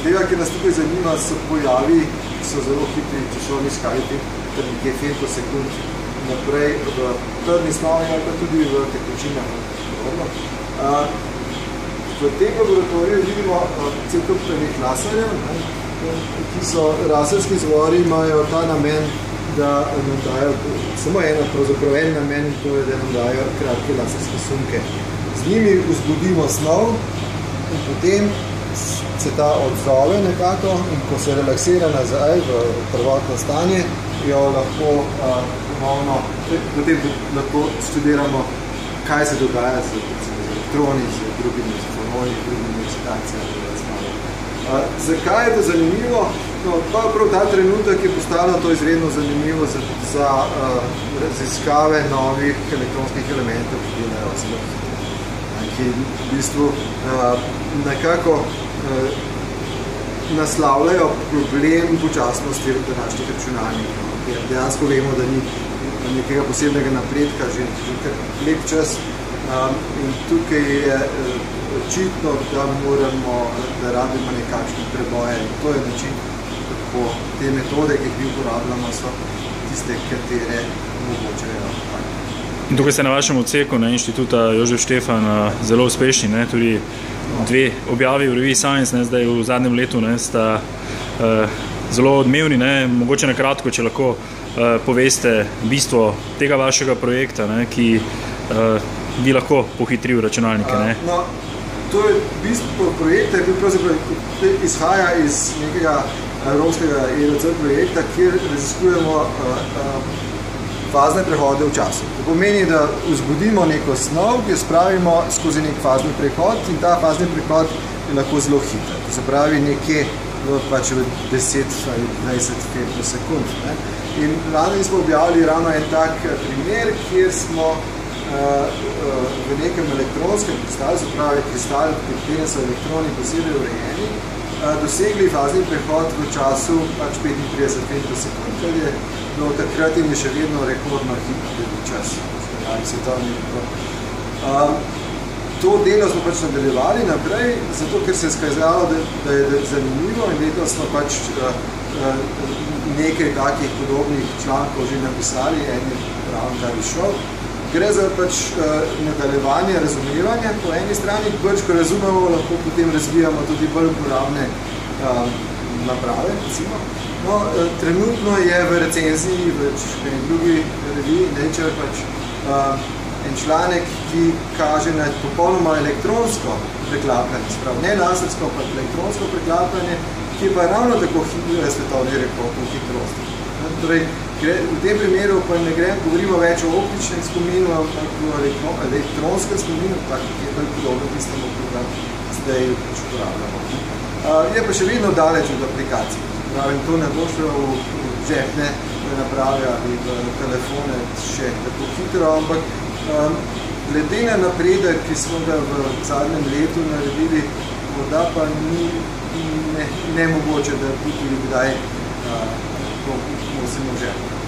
Zadeva, ki nas tukaj zanima, so pojavi, ki so zelo hitri časovni skali, ter nekje femtosekund naprej v trdni snovi ali pa tudi v tekočinah. V tem laboratoriju vidimo cel kup teh laserjev, ki so laserski izvori, imajo ta namen, da nam dajo samo pravzaprav en namen, to je, da nam dajo kratke laserske sunke. Z njimi vzbudimo snov in potem se ta odzove nekako in ko se relaksira nazaj v prvotno stanje, jo lahko ponovno, potem lahko študiramo, kaj se dogaja z elektroni, z drugimi fononi, drugimi excitacijami. Zakaj je to zanimivo? No, prav ta trenutek je postalo to izredno zanimivo za raziskave novih elektronskih elementov, ki delajo zelo hitro, ki v bistvu nekako naslavljajo problem počasnosti današnjih računalnikov. Dejansko vemo, da ni nekega posebnega napredka že kar lep čas in tukaj je očitno, da rabimo nekakšne preboje in to je način, kako te metode, ki jih mi uporabljamo, so tiste, katere omogočajo. In tukaj ste na vašem odseku Inštituta Jožef Štefan zelo uspešni, tudi dve objavi v reviji Science, zdaj v zadnjem letu sta zelo odmevni, mogoče na kratko, če lahko poveste bistvo tega vašega projekta, ki bi lahko pohitril računalnike. To je bistvo projekta, ki pravzaprav izhaja iz nekega evropskega ERC projekta, kjer raziskujemo fazne prehode v času. To pomeni, da vzbudimo neko snov, ki jo spravimo skozi nek fazni prehod in ta fazni prehod je lahko zelo hiter. To se pravi nekje v 10 ali 20 femtosekund. In lani smo objavili ravno en tak primer, kjer smo v nekem elektronskem kristalu, se pravi kristal, v katerem so elektroni posebej urejeni, dosegli fazni prehod v času 35 femtosekund, kar je bilo takrat in je še vedno rekordno hitri čas. To delo smo nadaljevali naprej, zato ker se je skazalo, da je zanimivo in letos smo nekaj takih podobnih člankov že napisali, en je ravno kar izšel. Gre za nadaljevanje razumevanja po eni strani, ko razumemo, lahko potem razvijamo tudi bolj uporabne naprave, recimo. No, trenutno je v recenziji v drugi reviji Nature en članek, ki kaže na popolnoma elektronsko preklapljanje, sprav ne lasersko, pa elektronsko preklapljanje, ki je pa ravno tako svetovni rekord v hitrosti. Torej, v tem primeru pa govorimo več o optičnem spominu, ampak o elektronskem spominu, ki je bolj podobno tistemu, ki ga zdaj uporabljamo. Je pa še vedno daleč od aplikacij. To ne bo šlo v žepne naprave ali v telefone še tako hitro, ampak glede na napredek, ki smo ga v zadnjem letu naredili, morda pa ni nemogoče, da tudi kdaj to nosimo žepne.